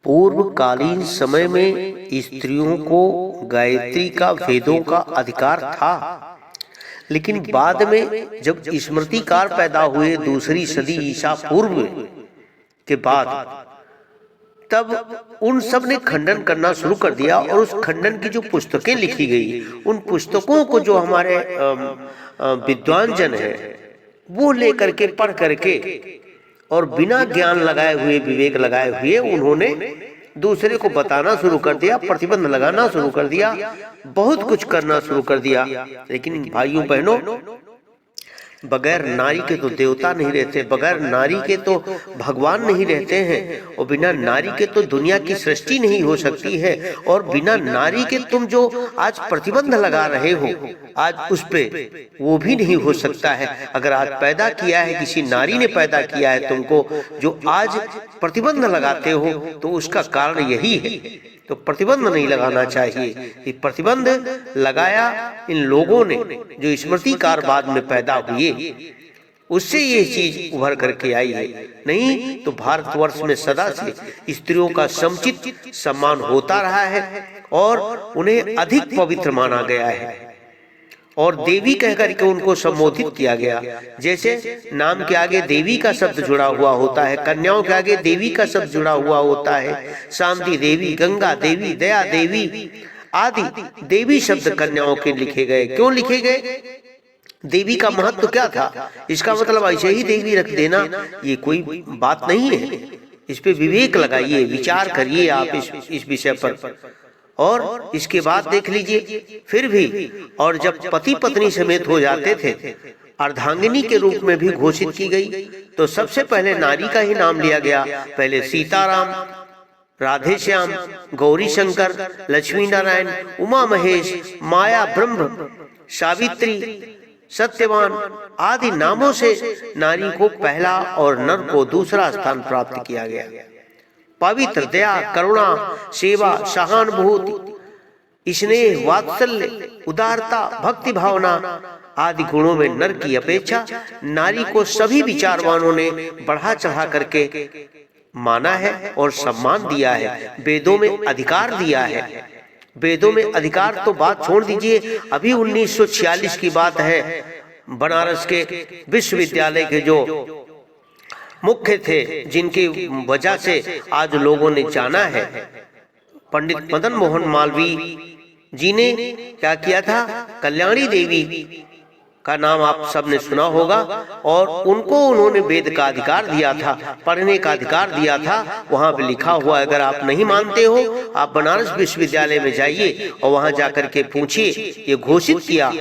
पूर्वकालीन समय में स्त्रियों को गायत्री का वेदों का अधिकार था, लेकिन बाद में जब स्मृतिकार पैदा हुए दूसरी सदी ईसा पूर्व के बाद, तब उन सब ने खंडन करना शुरू कर दिया। और उस खंडन की जो पुस्तकें लिखी गई, उन पुस्तकों को जो हमारे विद्वान जन है वो लेकर के पढ़ करके और बिना ज्ञान लगाए हुए, विवेक लगाए हुए, उन्होंने दूसरे को बताना शुरू कर दिया, प्रतिबंध लगाना शुरू कर दिया, बहुत कुछ करना शुरू कर दिया। लेकिन भाइयों बहनों, बगैर नारी के तो देवता नहीं रहते, बगैर नारी के तो भगवान नहीं रहते हैं, और बिना नारी के तो दुनिया की सृष्टि नहीं हो सकती है। और बिना नारी के तुम जो आज प्रतिबंध लगा रहे हो, आज उस पे वो भी नहीं हो सकता है। अगर आज पैदा किया है, किसी नारी ने पैदा किया है तुमको, जो आज प्रतिबंध लगाते हो, तो उसका कारण यही है। तो प्रतिबंध नहीं लगाना चाहिए। ये प्रतिबंध लगाया इन लोगों ने जो स्मृतिकार बाद में पैदा हुए, उससे ये चीज उभर करके आई है। नहीं तो भारतवर्ष में सदा से स्त्रियों का समुचित सम्मान होता रहा है और उन्हें अधिक पवित्र माना गया है और देवी कहकर के उनको संबोधित किया गया। जैसे नाम के आगे देवी का शब्द जुड़ा हुआ होता है, कन्याओं के आगे देवी का शब्द जुड़ा हुआ होता है। शांति देवी, गंगा देवी, दया देवी आदि देवी शब्द कन्याओं के लिखे गए। क्यों लिखे गए? देवी का महत्व क्या था? इसका मतलब ऐसे ही देवी रख देना ये कोई बात नहीं है। इस पे विवेक लगाइए, विचार करिए आप इस विषय पर। और इसके बाद देख लीजिए, फिर भी और जब पति पत्नी समेत हो जाते थे, अर्धांगिनी के रूप में भी घोषित की गई, तो सबसे पहले नारी का ही नाम लिया गया। पहले सीताराम, राधे श्याम, गौरी शंकर, लक्ष्मी नारायण, उमा महेश, माया ब्रह्म, सावित्री, सत्यवान आदि नामों से नारी को पहला और नर को दूसरा स्थान प्राप्त किया गया। पवित्र, दया, करुणा, सेवा, सहानुभूति, स्नेह, वात्सल्य, उदारता, भक्ति भावना आदि गुणों में नर की अपेक्षा नारी को सभी विचारवानों ने बढ़ा चढ़ा करके माना है और सम्मान दिया है, वेदों में अधिकार दिया है। वेदों में अधिकार तो बात छोड़ दीजिए, अभी 1946 की बात है, बनारस के विश्वविद्यालय के जो मुख्य थे, जिनकी वजह से आज लोगों ने जाना है, पंडित मदन मोहन मालवीय जी ने क्या किया था? कल्याणी देवी का नाम आप सबने सुना होगा, और उनको उन्होंने वेद का अधिकार दिया था, पढ़ने का अधिकार दिया था। वहां पे लिखा हुआ, अगर आप नहीं मानते हो, आप बनारस विश्वविद्यालय में जाइए और वहां जाकर के पूछिए। ये घोषित किया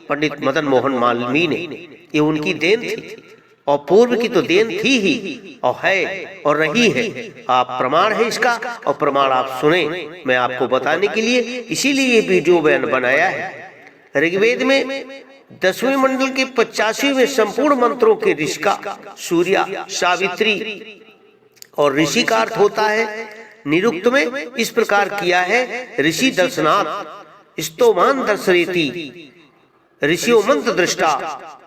पंडित मदन मोहन मालवीय ने, ये उनकी देन थी और पूर्व की तो देन थी ही और है और रही है। आप प्रमाण है इसका, और प्रमाण आप सुने, मैं आपको बताने के लिए इसीलिए ये वीडियो बनाया है। ऋग्वेद में 10वें मंडल के 85वें संपूर्ण मंत्रों के ऋषि का सूर्या, सावित्री और ऋषि का अर्थ होता है। निरुक्त में इस प्रकार किया है, ऋषि दर्शनात् स्तोमान दर्शरेति, ऋषियों मंत्र दृष्टा,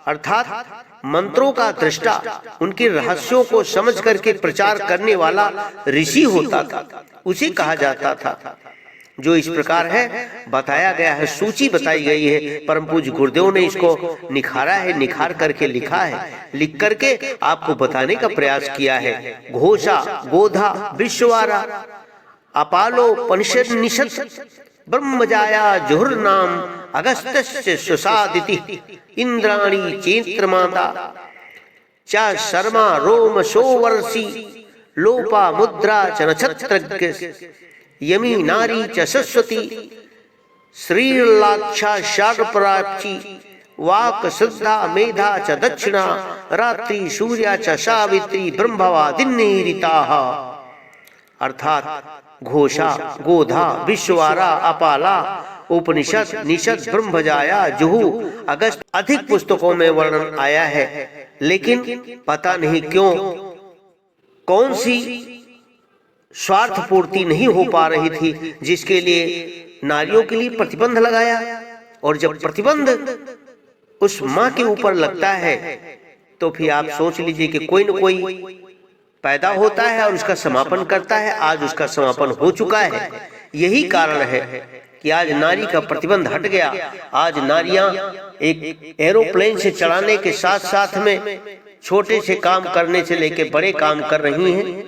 अर्थात मंत्रों का दृष्टा, उनके रहस्यों को समझ करके प्रचार करने वाला ऋषि होता था, उसे कहा जाता था। जो इस प्रकार है बताया गया है, सूची बताई गई है। परम पूज्य गुरुदेव ने इसको निखारा है, निखार करके लिखा है, लिख करके आपको बताने का प्रयास किया है। घोषा, गोधा, विश्ववारा, अपालो, पनिषद, निषद, ब्रह्मजाया, जुहुर नाम, अगस्त्य सुसादिति, इंद्राणी, चैत्रमाता, चा शर्मा, रोम, सोवर्षि, लोपा, मुद्रा, च नक्षत्रज्ञ, यमी, नारी, च सरस्वती, श्रीलाक्षा, शार्पराक्षी, वाक, श्रद्धा, मेधा, च दक्षिणा, रात्रि, सूर्या, च सावित्री, ब्रह्मवा, दिन्नीरिताः। अर्थात घोषा, गोधा, विश्ववारा, अपाला, उपनिषद, निषद, ब्रह्मजाया, जुहू, अगस्त अधिक पुस्तकों में वर्णन आया है। लेकिन पता नहीं क्यों कौन सी स्वार्थ पूर्ति नहीं हो पा रही थी, जिसके लिए नारियों के लिए प्रतिबंध लगाया। और जब प्रतिबंध उस माँ के ऊपर लगता है, तो फिर आप सोच लीजिए कि कोई न कोई पैदा होता है और उसका समापन करता है। आज उसका समापन हो चुका है। यही कारण है कि आज नारी का प्रतिबंध हट गया। आज नारियां एक एरोप्लेन से चढ़ाने के साथ साथ में छोटे से काम करने से लेके बड़े काम कर रही हैं।